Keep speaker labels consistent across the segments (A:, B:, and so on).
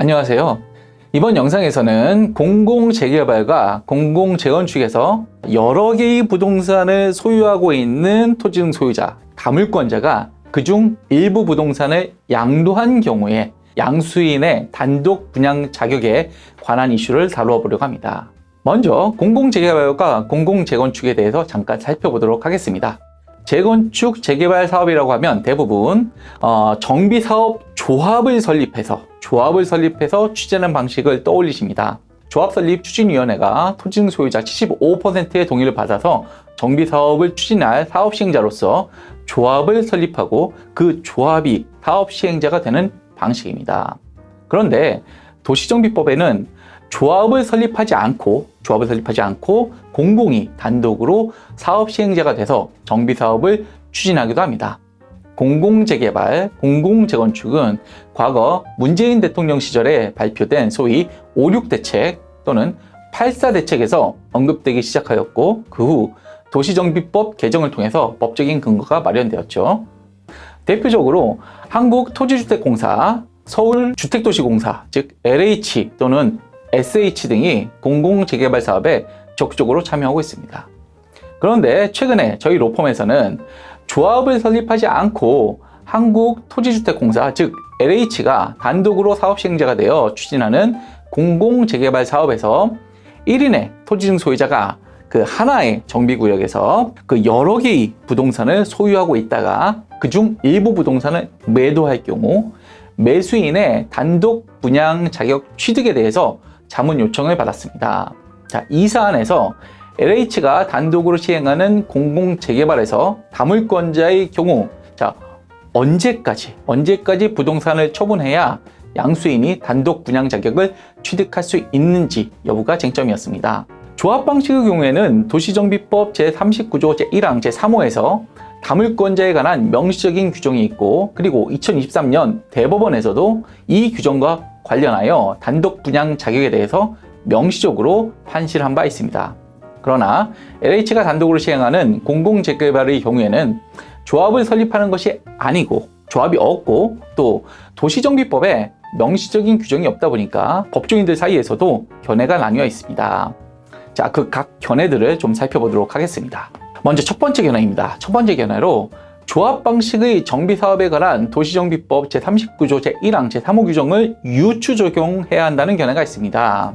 A: 안녕하세요. 이번 영상에서는 공공재개발과 공공재건축에서 여러 개의 부동산을 소유하고 있는 토지등 소유자, 다물권자가 그중 일부 부동산을 양도한 경우에 양수인의 단독 분양 자격에 관한 이슈를 다루어 보려고 합니다. 먼저 공공재개발과 공공재건축에 대해서 잠깐 살펴보도록 하겠습니다. 재건축, 재개발 사업이라고 하면 대부분 정비사업 조합을 설립해서 추진하는 방식을 떠올리십니다. 조합설립추진위원회가 토지등 소유자 75%의 동의를 받아서 정비사업을 추진할 사업시행자로서 조합을 설립하고 그 조합이 사업시행자가 되는 방식입니다. 그런데 도시정비법에는 조합을 설립하지 않고 공공이 단독으로 사업시행자가 돼서 정비사업을 추진하기도 합니다. 공공재개발, 공공재건축은 과거 문재인 대통령 시절에 발표된 소위 5.6대책 또는 8.4대책에서 언급되기 시작하였고 그 후 도시정비법 개정을 통해서 법적인 근거가 마련되었죠. 대표적으로 한국토지주택공사, 서울주택도시공사, 즉 LH 또는 SH 등이 공공재개발 사업에 적극적으로 참여하고 있습니다. 그런데 최근에 저희 로펌에서는 조합을 설립하지 않고 한국토지주택공사, 즉 LH가 단독으로 사업시행자가 되어 추진하는 공공재개발 사업에서 1인의 토지등 소유자가 그 하나의 정비구역에서 그 여러 개의 부동산을 소유하고 있다가 그중 일부 부동산을 매도할 경우 매수인의 단독 분양 자격 취득에 대해서 자문 요청을 받았습니다. 자, 이 사안에서 LH가 단독으로 시행하는 공공재개발에서 다물권자의 경우 언제까지 부동산을 처분해야 양수인이 단독 분양 자격을 취득할 수 있는지 여부가 쟁점이었습니다. 조합 방식의 경우에는 도시정비법 제39조 제1항 제3호에서 다물권자에 관한 명시적인 규정이 있고 그리고 2023년 대법원에서도 이 규정과 관련하여 단독 분양 자격에 대해서 명시적으로 판시를 한 바 있습니다. 그러나 LH가 단독으로 시행하는 공공재개발의 경우에는 조합을 설립하는 것이 아니고 조합이 없고 또 도시정비법에 명시적인 규정이 없다 보니까 법조인들 사이에서도 견해가 나뉘어 있습니다. 자, 그 각 견해들을 좀 살펴보도록 하겠습니다. 먼저 첫 번째 견해입니다. 첫 번째 견해로 조합 방식의 정비사업에 관한 도시정비법 제39조 제1항 제3호 규정을 유추 적용해야 한다는 견해가 있습니다.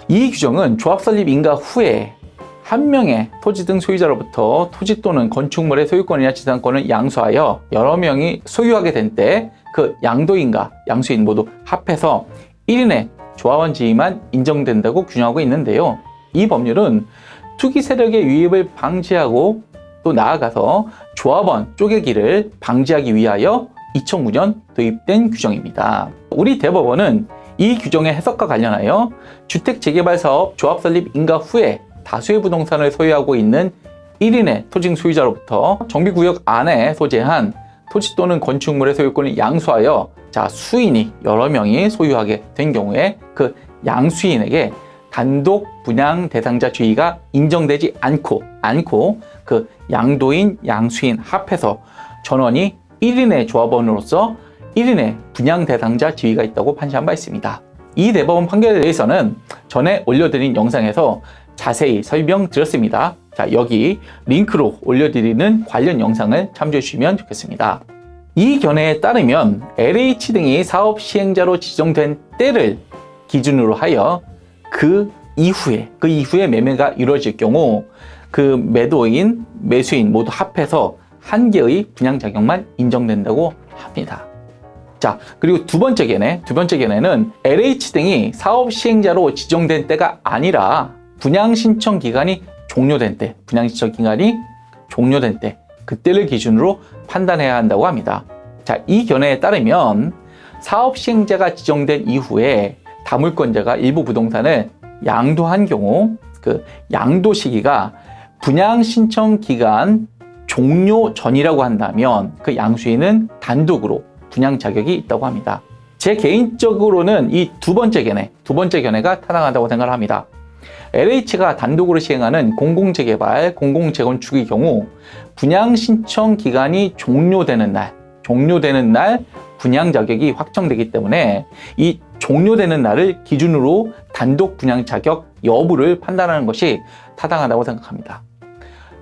A: 이 규정은 조합 설립 인가 후에 한 명의 토지등 소유자로부터 토지 또는 건축물의 소유권이나 지상권을 양수하여 여러 명이 소유하게 된 때 그 양도인과 양수인 모두 합해서 1인의 조합원 지위만 인정된다고 규정하고 있는데요. 이 법률은 투기 세력의 유입을 방지하고 또 나아가서 조합원 쪼개기를 방지하기 위하여 2009년 도입된 규정입니다. 우리 대법원은 이 규정의 해석과 관련하여 주택재개발 사업 조합 설립 인가 후에 다수의 부동산을 소유하고 있는 1인의 토지등 소유자로부터 정비구역 안에 소재한 토지 또는 건축물의 소유권을 양수하여 수인이 여러 명이 소유하게 된 경우에 그 양수인에게 단독 분양 대상자 지위가 인정되지 않고 그 양도인, 양수인 합해서 전원이 1인의 조합원으로서 1인의 분양 대상자 지위가 있다고 판시한 바 있습니다. 이 대법원 판결에 대해서는 전에 올려드린 영상에서 자세히 설명드렸습니다. 자, 여기 링크로 올려드리는 관련 영상을 참조해 주시면 좋겠습니다. 이 견해에 따르면 LH 등이 사업 시행자로 지정된 때를 기준으로 하여 그 이후에 매매가 이루어질 경우 그 매도인, 매수인 모두 합해서 한 개의 분양 자격만 인정된다고 합니다. 자, 그리고 두 번째 견해는 LH 등이 사업 시행자로 지정된 때가 아니라 분양 신청 기간이 종료된 때, 그때를 기준으로 판단해야 한다고 합니다. 자, 이 견해에 따르면 사업 시행자가 지정된 이후에 다물권자가 일부 부동산을 양도한 경우 그 양도 시기가 분양 신청 기간 종료 전이라고 한다면 그 양수인은 단독으로 분양 자격이 있다고 합니다. 제 개인적으로는 이 두 번째 견해가 타당하다고 생각을 합니다. LH가 단독으로 시행하는 공공재개발, 공공재건축의 경우 분양 신청 기간이 종료되는 날 분양 자격이 확정되기 때문에 이 종료되는 날을 기준으로 단독 분양 자격 여부를 판단하는 것이 타당하다고 생각합니다.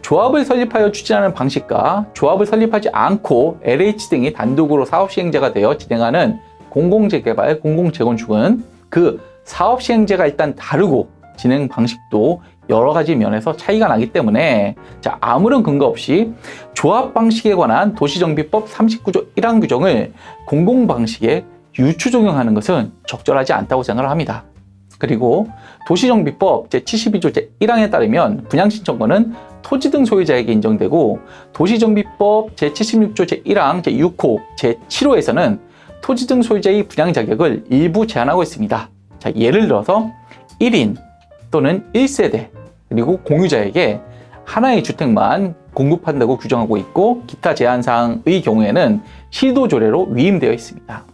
A: 조합을 설립하여 추진하는 방식과 조합을 설립하지 않고 LH 등이 단독으로 사업 시행자가 되어 진행하는 공공재개발, 공공재건축은 그 사업 시행자가 일단 다르고 진행 방식도 여러 가지 면에서 차이가 나기 때문에 아무런 근거 없이 조합 방식에 관한 도시정비법 39조 1항 규정을 공공 방식에 유추 적용하는 것은 적절하지 않다고 생각을 합니다. 그리고 도시정비법 제72조 제1항에 따르면 분양신청권은 토지 등 소유자에게 인정되고 도시정비법 제76조 제1항 제6호 제7호에서는 토지 등 소유자의 분양 자격을 일부 제한하고 있습니다. 예를 들어서 1인 또는 1세대 그리고 공유자에게 하나의 주택만 공급한다고 규정하고 있고 기타 제한사항의 경우에는 시도 조례로 위임되어 있습니다.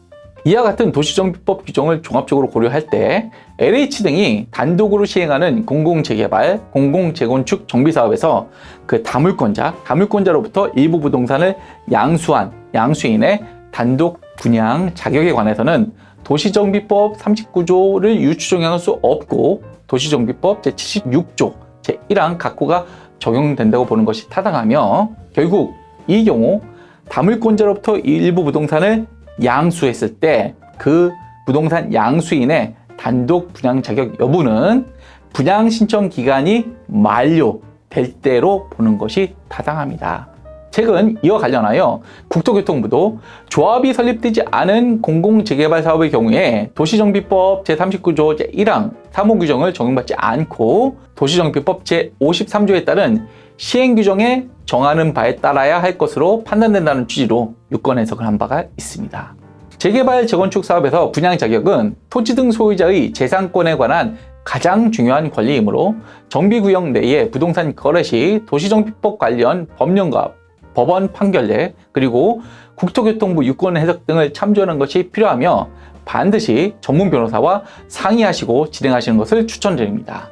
A: 이와 같은 도시정비법 규정을 종합적으로 고려할 때 LH 등이 단독으로 시행하는 공공재개발, 공공재건축 정비사업에서 그 다물권자로부터 일부 부동산을 양수한 양수인의 단독 분양 자격에 관해서는 도시정비법 39조를 유추 적용할 수 없고 도시정비법 제76조 제1항 각호가 적용된다고 보는 것이 타당하며 결국 이 경우 다물권자로부터 일부 부동산을 양수했을 때 그 부동산 양수인의 단독 분양 자격 여부는 분양 신청 기간이 만료될 때로 보는 것이 타당합니다. 최근 이와 관련하여 국토교통부도 조합이 설립되지 않은 공공재개발 사업의 경우에 도시정비법 제39조 제1항 사무 규정을 적용받지 않고 도시정비법 제53조에 따른 시행규정에 정하는 바에 따라야 할 것으로 판단된다는 취지로 유권 해석을 한 바가 있습니다. 재개발, 재건축 사업에서 분양 자격은 토지 등 소유자의 재산권에 관한 가장 중요한 권리이므로 정비구역 내의 부동산 거래 시 도시정비법 관련 법령과 법원 판결례 그리고 국토교통부 유권 해석 등을 참조하는 것이 필요하며 반드시 전문 변호사와 상의하시고 진행하시는 것을 추천드립니다.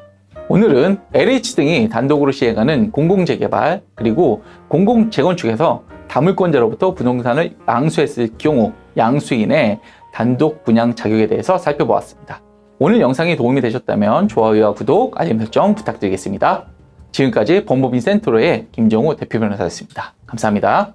A: 오늘은 LH 등이 단독으로 시행하는 공공재개발 그리고 공공재건축에서 다물권자로부터 부동산을 양수했을 경우 양수인의 단독 분양 자격에 대해서 살펴보았습니다. 오늘 영상이 도움이 되셨다면 좋아요와 구독, 알림 설정 부탁드리겠습니다. 지금까지 법무법인 센트로의 김정우 대표 변호사였습니다. 감사합니다.